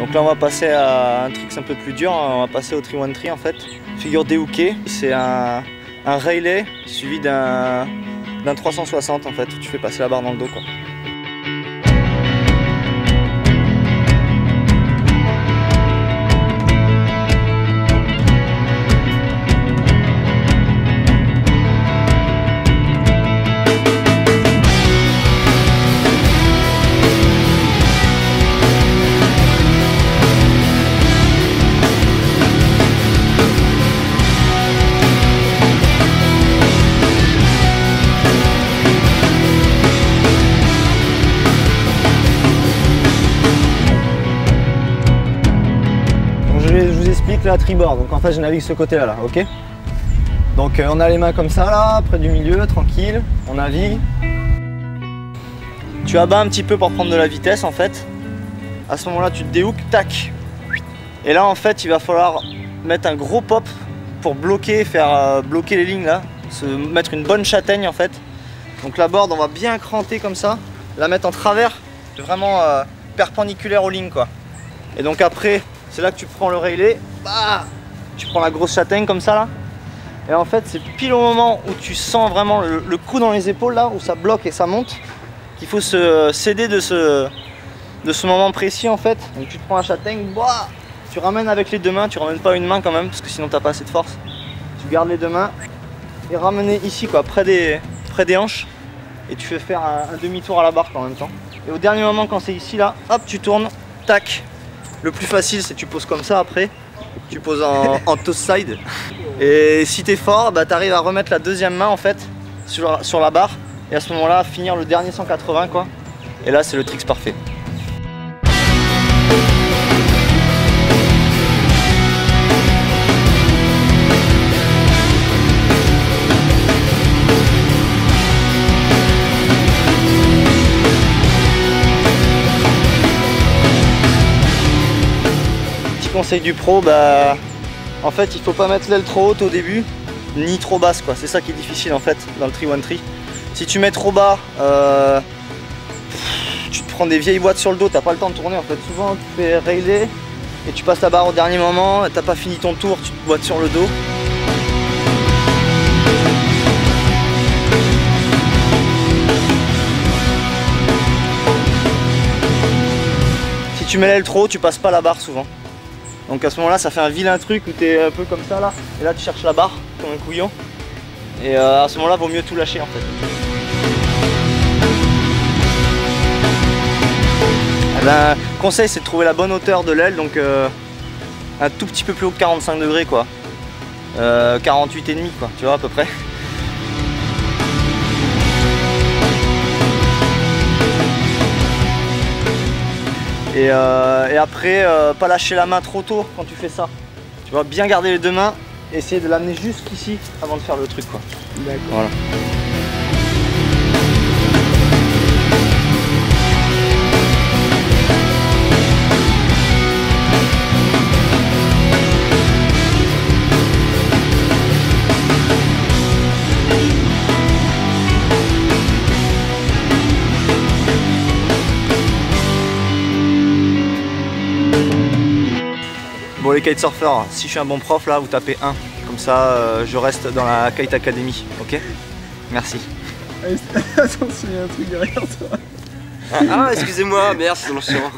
Donc là on va passer à un trick un peu plus dur, on va passer au 313 en fait. Figure déhookée, c'est un Rayleigh suivi d'un 360 en fait, où tu fais passer la barre dans le dos quoi. Je vous explique la tribord, donc en fait je navigue ce côté là, ok. Donc on a les mains comme ça là, près du milieu, tranquille, on navigue. Tu abats un petit peu pour prendre de la vitesse en fait. À ce moment là tu te déhookes, tac. Et là en fait il va falloir mettre un gros pop pour bloquer, faire bloquer les lignes là, mettre une bonne châtaigne en fait. Donc la board on va bien cranter comme ça, la mettre en travers, vraiment perpendiculaire aux lignes quoi. Et donc après c'est là que tu prends le Rayleigh, bah, tu prends la grosse châtaigne comme ça là. Et en fait c'est pile au moment où tu sens vraiment le coup dans les épaules là, où ça bloque et ça monte, qu'il faut se céder de ce moment précis en fait. Donc tu te prends la châtaigne, bah, tu ramènes avec les deux mains, tu ramènes pas une main quand même parce que sinon t'as pas assez de force. Tu gardes les deux mains et ramener ici quoi, près des hanches, et tu fais faire un demi-tour à la barre en même temps. Et au dernier moment quand c'est ici là, hop tu tournes, tac. Le plus facile c'est tu poses comme ça après, tu poses en toast side. Et si t'es fort, bah, tu arrives à remettre la deuxième main en fait sur la barre. Et à ce moment là finir le dernier 180 quoi. Et là c'est le trick parfait. Conseil du pro, bah, en fait il faut pas mettre l'aile trop haute au début ni trop basse quoi, c'est ça qui est difficile en fait dans le 313. Si tu mets trop bas, tu te prends des vieilles boîtes sur le dos, t'as pas le temps de tourner en fait. Souvent tu fais Rayleigh et tu passes la barre au dernier moment, t'as pas fini ton tour, tu te boites sur le dos. Si tu mets l'aile trop haut, tu passes pas la barre souvent. Donc à ce moment là ça fait un vilain truc où tu es un peu comme ça là, et là tu cherches la barre comme un couillon, et à ce moment là vaut mieux tout lâcher en fait. Eh ben, conseil c'est de trouver la bonne hauteur de l'aile, donc un tout petit peu plus haut que 45 degrés quoi, 48,5 quoi, tu vois à peu près. Et après, pas lâcher la main trop tôt quand tu fais ça. Tu vois, bien garder les deux mains, et essayer de l'amener jusqu'ici avant de faire le truc quoi. D'accord. Voilà. Bon les kitesurfers, si je suis un bon prof là, vous tapez 1. Comme ça, je reste dans la Kite Academy, ok? Merci. Attention, il y a un truc derrière toi. Ah excusez-moi, merde, c'est dans le champ.